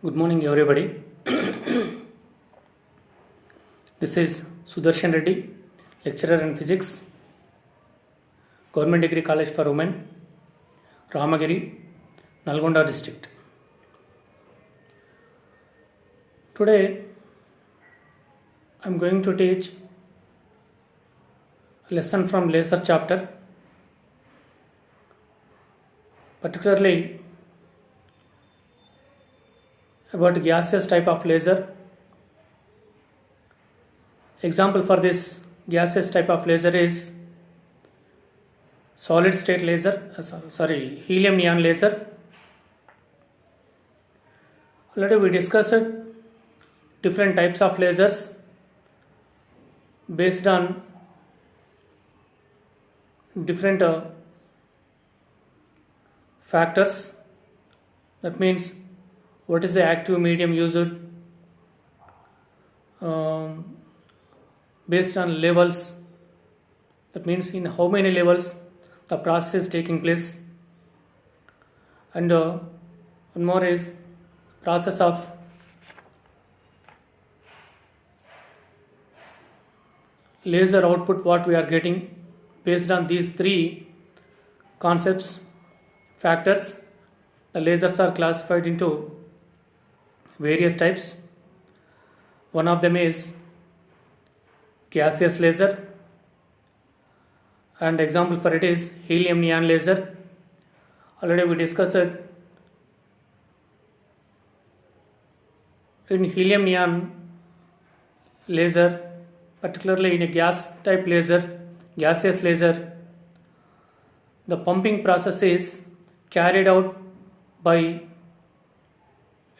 Good morning, everybody. This is Sudarshan Reddy, lecturer in physics, Government Degree College for Women, Ramagiri, Nalgonda district. Today, I am going to teach a lesson from laser chapter, particularly about gaseous type of laser. Example for this gaseous type of laser is solid state laser, helium neon laser. Already we discussed different types of lasers based on different factors. That means what is the active medium used, based on levels. That means in how many levels the process is taking place. And one more is process of laser output, what we are getting. Based on these three concepts, factors, the lasers are classified into various types. One of them is gaseous laser, and example for it is helium neon laser. Already we discussed in helium neon laser, particularly in a gas type laser, gaseous laser, the pumping process is carried out by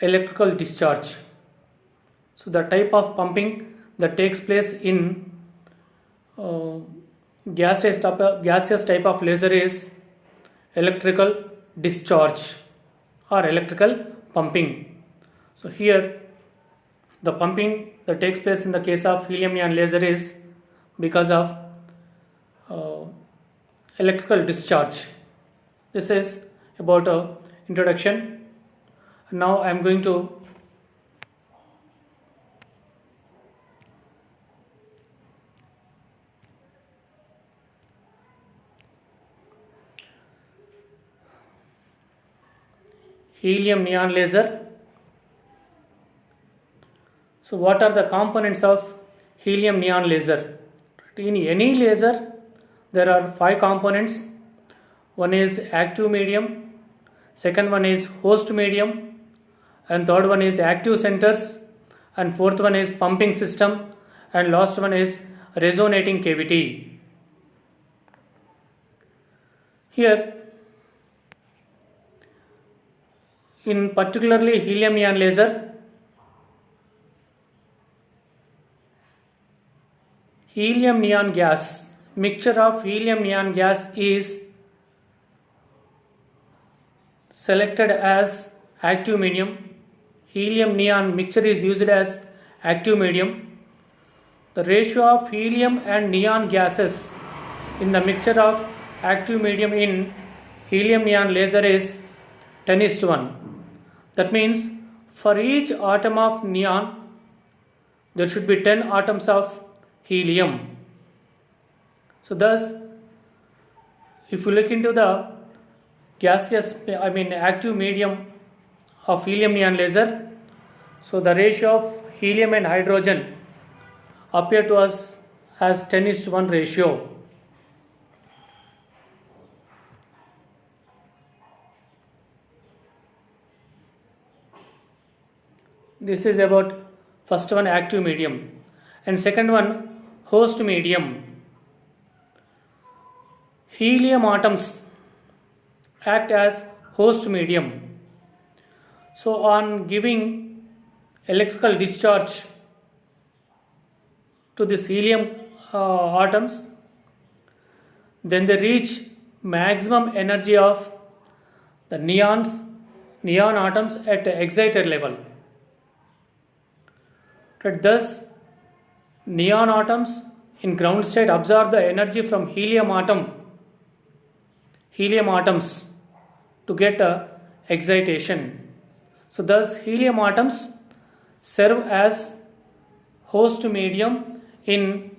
electrical discharge. So the type of pumping that takes place in gaseous type of laser is electrical discharge or electrical pumping. So here the pumping that takes place in the case of helium neon laser is because of electrical discharge. This is about introduction. Now I am going to helium neon laser. So what are the components of helium neon laser? In any laser there are 5 components. One is active medium, second one is host medium, and third one is active centers, and fourth one is pumping system, and last one is resonating cavity. Here in particularly helium neon laser, helium neon gas, mixture of helium neon gas is selected as active medium. Helium neon mixture is used as active medium. The ratio of helium and neon gases in the mixture of active medium in helium neon laser is 10:1. That means for each atom of neon there should be 10 atoms of helium. So thus if you look into the active medium of helium neon laser, so the ratio of helium and hydrogen appear to us as 10:1 ratio. This is about first one, active medium, and second one, host medium. Helium atoms act as host medium. So on giving electrical discharge to this helium atoms, then they reach maximum energy of the neon atoms at the excited level. Thus neon atoms in ground state absorb the energy from helium atoms to get excitation. So thus helium atoms serve as host medium in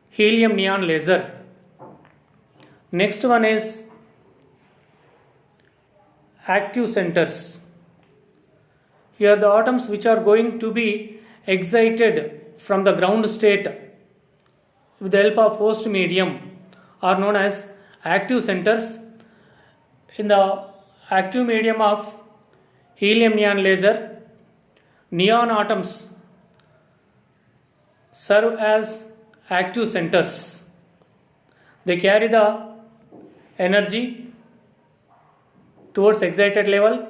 helium neon laser. Next one is active centers. Here the atoms which are going to be excited from the ground state with the help of host medium are known as active centers. In the active medium of helium neon laser, neon atoms serve as active centers. They carry the energy towards excited level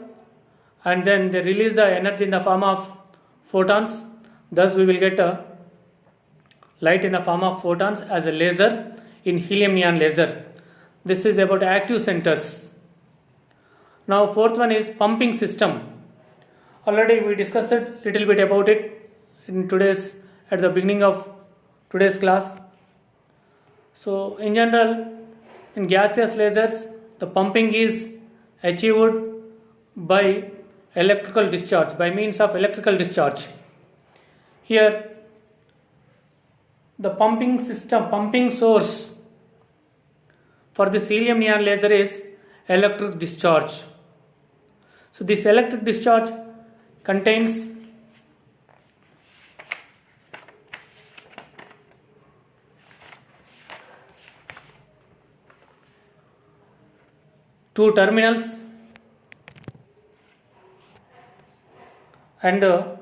and then they release the energy in the form of photons. Thus we will get a light in the form of photons as a laser in helium neon laser. This is about active centers. Now fourth one is pumping system. Already we discussed a little bit about it in at the beginning of today's class. So in general, in gaseous lasers, the pumping is achieved by electrical discharge, by means of electrical discharge. Here the pumping system, pumping source for this helium neon laser is electric discharge. So this electric discharge contains two terminals and a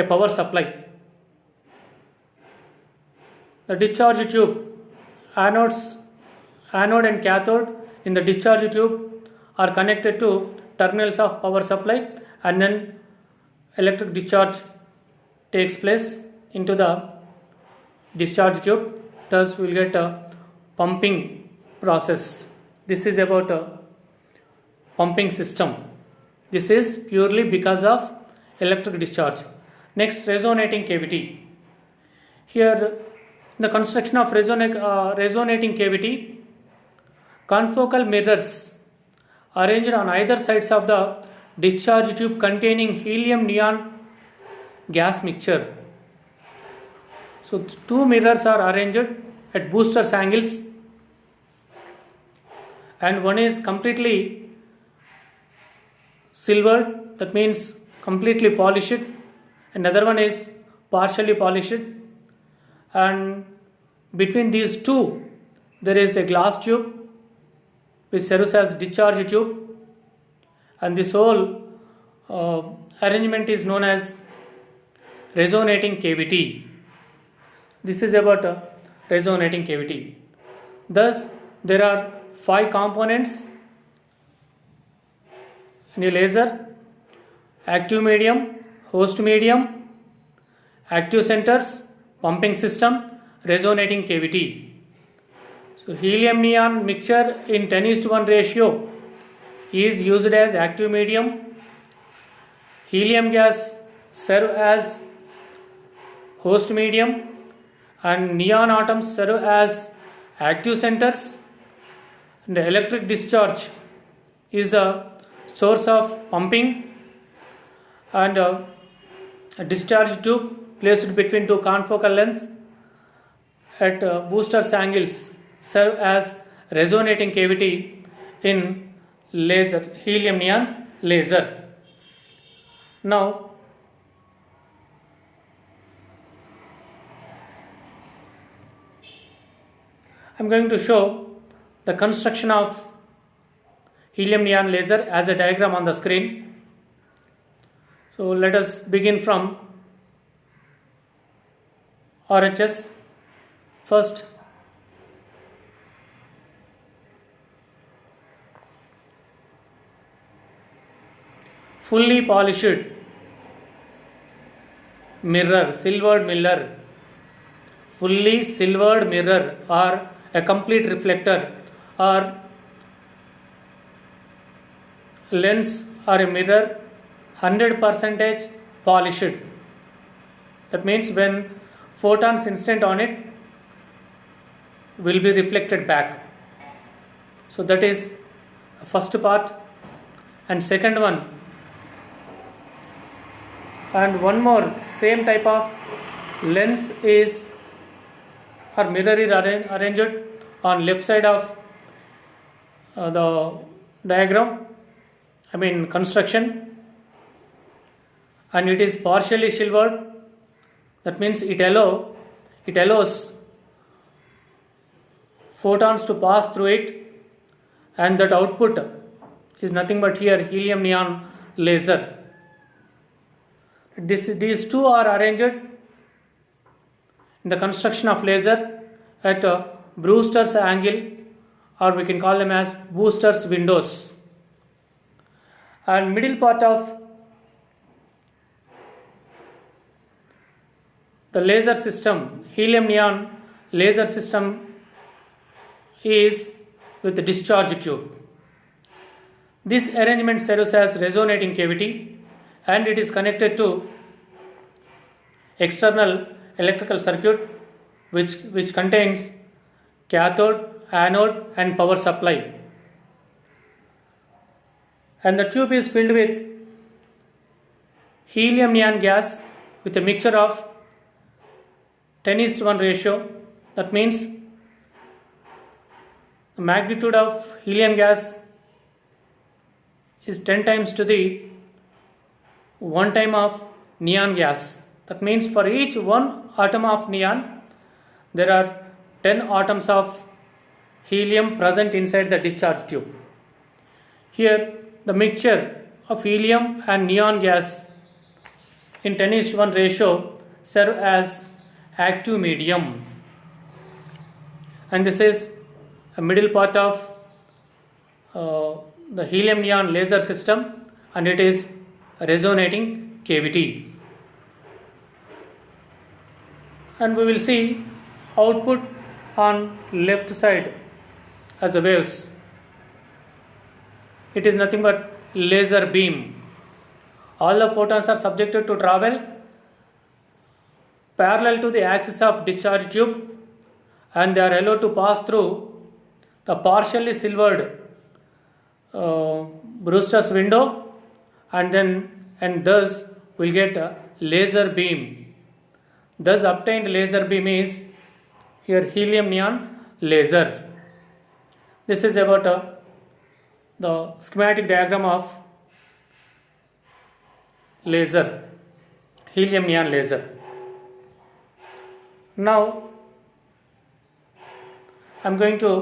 power supply. The discharge tube, anode and cathode in the discharge tube are connected to terminals of power supply, and then electric discharge takes place into the discharge tube. Thus we will get a pumping process. This is about a pumping system. This is purely because of electric discharge. Next, resonating cavity. Here the construction of resonating cavity, confocal mirrors arranged on either sides of the discharge tube containing helium neon gas mixture. So two mirrors are arranged at boosters angles, and one is completely silvered, that means completely polished, and another one is partially polished, and between these two there is a glass tube which serves as discharge tube, and this whole arrangement is known as resonating cavity. This is about a resonating cavity. Thus there are 5 components in a laser: active medium, host medium, active centers, pumping system, resonating cavity. So helium neon mixture in 10:1 ratio is used as active medium. Helium gas serve as host medium, and neon atoms serve as active centers. And the electric discharge is the source of pumping, and a discharge tube placed between two confocal lengths at boosters angles serve as resonating cavity in laser, helium neon laser. Now I am going to show the construction of helium neon laser as a diagram on the screen. So let us begin from RHS. First, fully polished mirror, silvered mirror, fully silvered mirror, or a complete reflector, or lens or a mirror 100% polished. That means when photons incident on it will be reflected back. So that is first part. and second one, and one more same type of lens is or mirror is arranged on left side of the diagram, I mean construction, and it is partially silvered. That means it allows photons to pass through it, and that output is nothing but here helium neon laser. These two are arranged in the construction of laser at Brewster's angle, or we can call them as Brewster's windows. And middle part of the laser system, helium neon laser system, is with the discharge tube. This arrangement serves as resonating cavity, and it is connected to external electrical circuit which contains cathode, anode and power supply. And the tube is filled with helium neon gas with a mixture of 10:1 ratio. That means the magnitude of helium gas is 10 times to the 1 time of neon gas. That means for each one atom of neon, there are 10 atoms of helium present inside the discharge tube. Here, the mixture of helium and neon gas in 10:1 ratio serve as active medium. And this is a middle part of the helium neon laser system, and it is a resonating cavity. And we will see output on left side as the waves. It is nothing but laser beam. All the photons are subjected to travel parallel to the axis of discharge tube, and they are allowed to pass through the partially silvered Brewster's window, and thus will get a laser beam. Thus obtained laser beam is here helium neon laser. This is about the schematic diagram of laser, helium neon laser. Now I am going to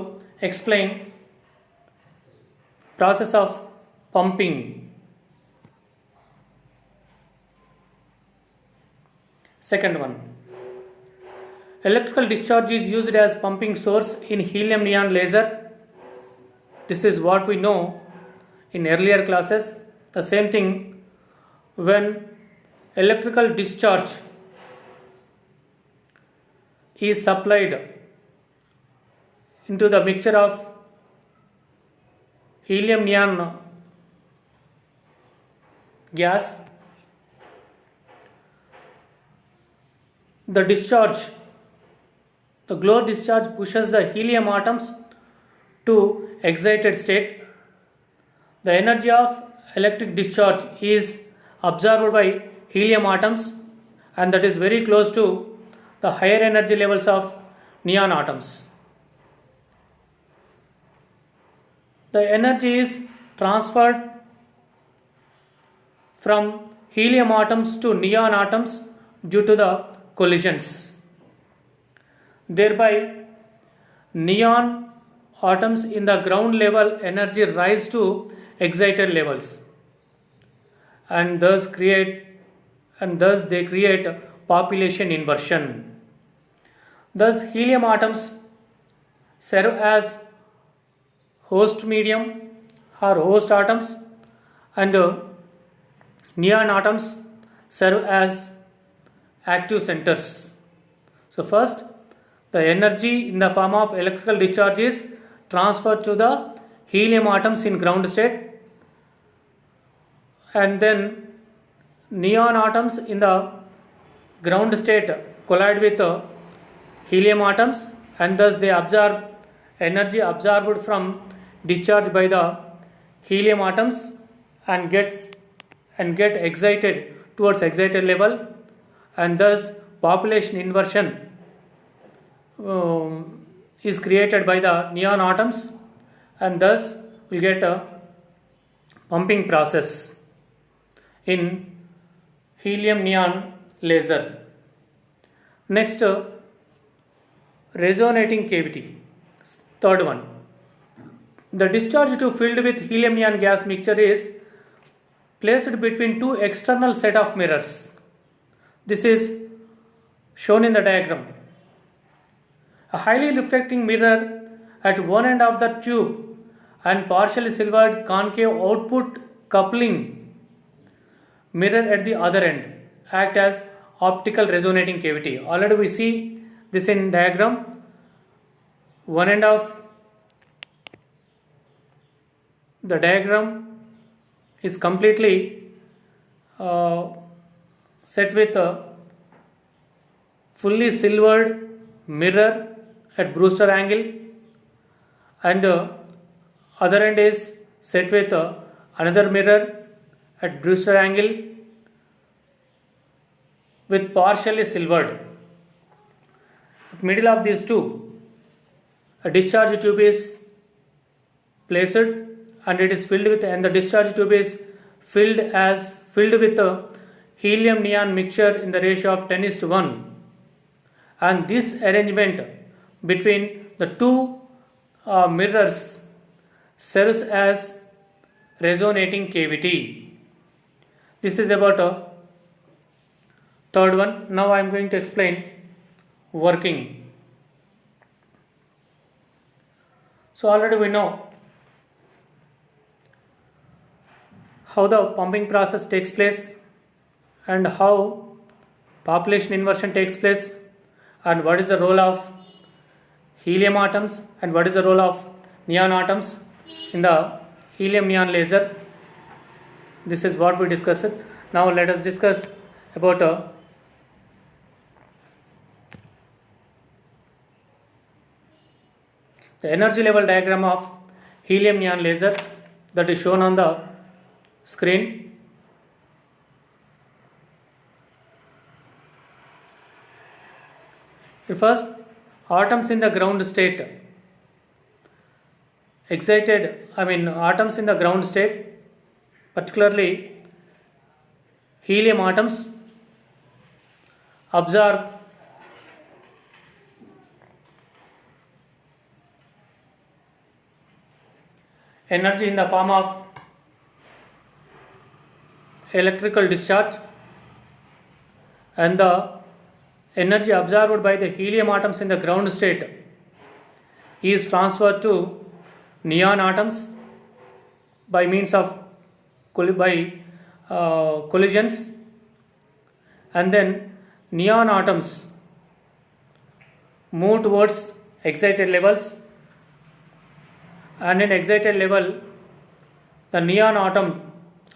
explain process of pumping. Second one, electrical discharge is used as pumping source in helium neon laser. This is what we know in earlier classes. The same thing, when electrical discharge is supplied into the mixture of helium neon gas, the glow discharge pushes the helium atoms to excited state. The energy of electric discharge is absorbed by helium atoms, and that is very close to the higher energy levels of neon atoms. The energy is transferred from helium atoms to neon atoms due to the collisions. Thereby, neon atoms in the ground level energy rise to excited levels, and thus they create population inversion. Thus, helium atoms serve as host medium or host atoms, and neon atoms serve as active centers. So first, the energy in the form of electrical discharge is transferred to the helium atoms in ground state, and then neon atoms in the ground state collide with helium atoms, and thus they absorb energy absorbed from discharge by the helium atoms, and get excited towards excited level, and thus population inversion is created by the neon atoms, and thus we get a pumping process in helium neon laser. Next, resonating cavity. Third one. The discharge tube filled with helium neon gas mixture is placed between two external set of mirrors. This is shown in the diagram. A highly reflecting mirror at one end of the tube and partially silvered concave output coupling mirror at the other end act as optical resonating cavity. Already we see this in diagram. One end of the diagram is completely set with a fully silvered mirror at Brewster angle, and other end is set with another mirror at Brewster angle with partially silvered. Middle of these two, a discharge tube is placed, and it is filled with, and the discharge tube is filled with a helium neon mixture in the ratio of 10:1, and this arrangement between the two mirrors serves as resonating cavity. This is about a third one. Now I am going to explain working. So already we know how the pumping process takes place and how population inversion takes place, and what is the role of helium atoms and what is the role of neon atoms in the helium neon laser. This is what we discussed. Now let us discuss about the energy level diagram of helium neon laser that is shown on the screen. First, atoms in the ground state. Atoms in the ground state, particularly helium atoms, absorb energy in the form of electrical discharge, and the energy absorbed by the helium atoms in the ground state is transferred to neon atoms by means of collisions, and then neon atoms move towards excited levels, and in excited level the neon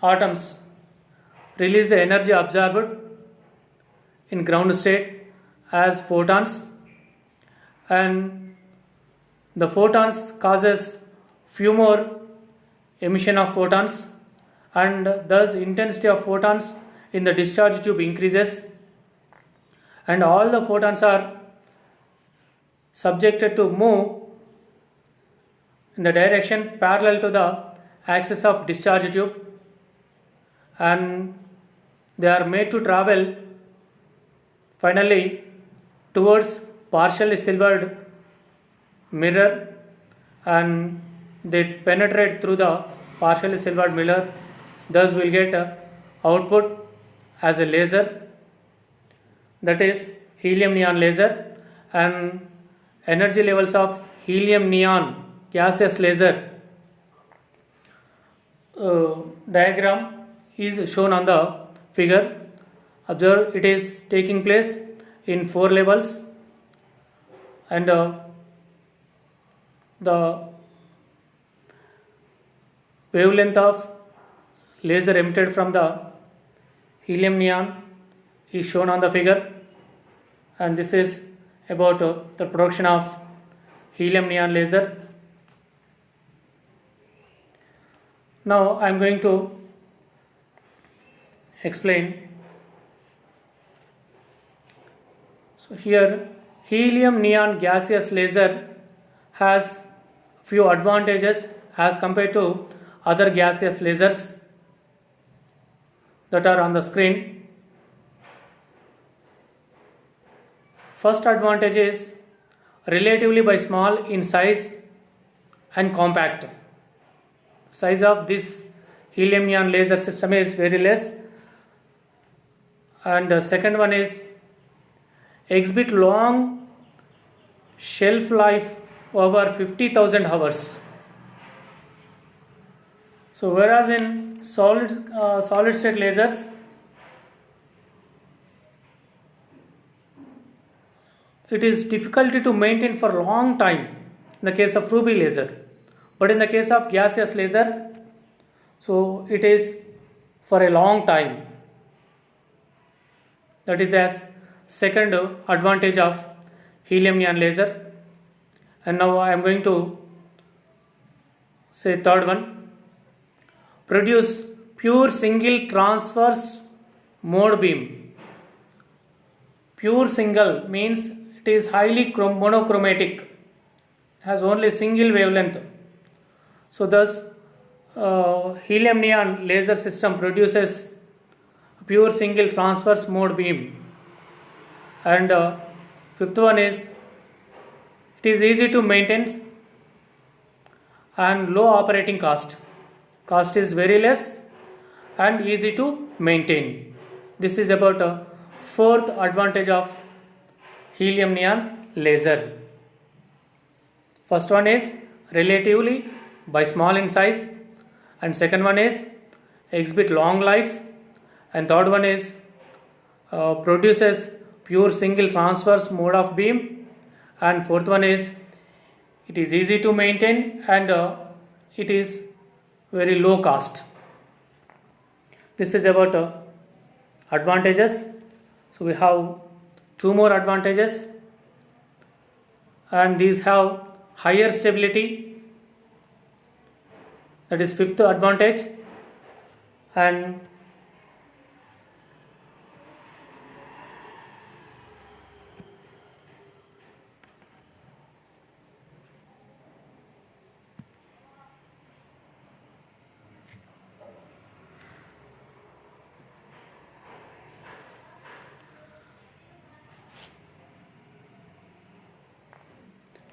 atoms release the energy absorbed in ground state as photons, and the photons causes few more emission of photons, and thus intensity of photons in the discharge tube increases, and all the photons are subjected to move in the direction parallel to the axis of discharge tube, and they are made to travel finally towards partially silvered mirror, and they penetrate through the partially silvered mirror. Thus we will get a output as a laser, that is helium neon laser, and energy levels of helium neon gaseous laser diagram is shown on the figure. Observe, it is taking place in 4 levels, and the wavelength of laser emitted from the helium neon is shown on the figure, and this is about the production of helium neon laser. Now I am going to explain. So here helium neon gaseous laser has few advantages as compared to other gaseous lasers that are on the screen. First advantage is relatively by small in size and compact. Size of this helium neon laser system is very less. And the second one is exhibit long shelf life over 50,000 hours. So whereas in solid state lasers, it is difficult to maintain for a long time in the case of ruby laser, but in the case of gaseous laser, so it is for a long time. That is as second advantage of helium neon laser. And now I am going to say third one. Produce pure single transverse mode beam. Pure single means it is highly monochromatic, has only single wavelength. So thus helium neon laser system produces pure single transverse mode beam. And fifth one is it is easy to maintain and low operating cost. Cost is very less and easy to maintain. This is about a fourth advantage of helium neon laser. First one is relatively by small in size, and second one is exhibit long life, and third one is produces pure single transverse mode of beam, and fourth one is it is easy to maintain and it is very low cost. This is about advantages. So we have two more advantages, and these have higher stability, that is fifth advantage, and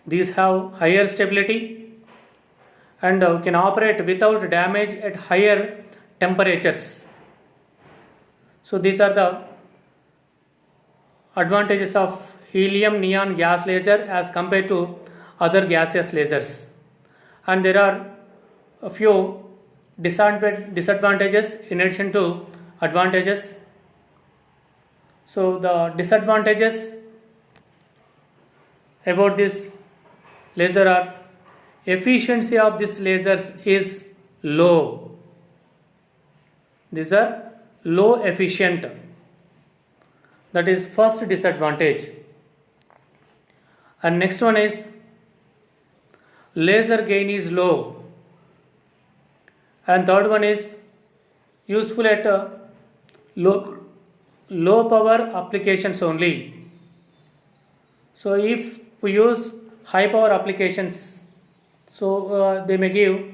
these have higher stability and can operate without damage at higher temperatures. So these are the advantages of helium neon gas laser as compared to other gaseous lasers. And there are a few disadvantages in addition to advantages. So the disadvantages about this laser are efficiency of this lasers is low. These are low efficient. That is first disadvantage. And next one is laser gain is low. And third one is useful at low power applications only. So if we use high power applications, so they may give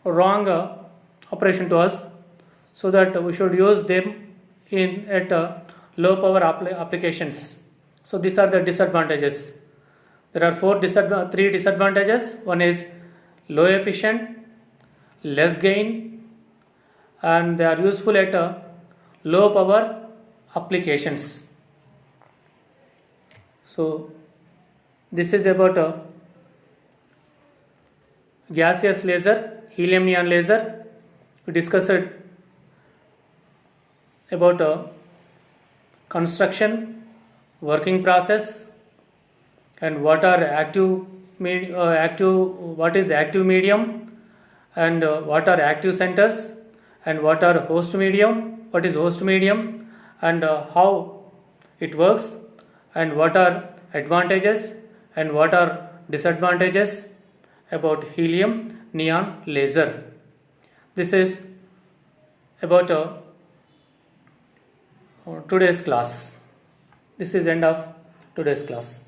wrong operation to us, so that we should use them in at low power applications. So these are the disadvantages. There are three disadvantages. One is low efficient, less gain, and they are useful at low power applications. So this is about gaseous laser, helium neon laser. We discussed about construction, working process, and what are what is active medium, and what are active centers, and what are host medium, what is host medium, and how it works, and what are advantages and what are disadvantages about helium neon laser. This is about today's class. This is end of today's class.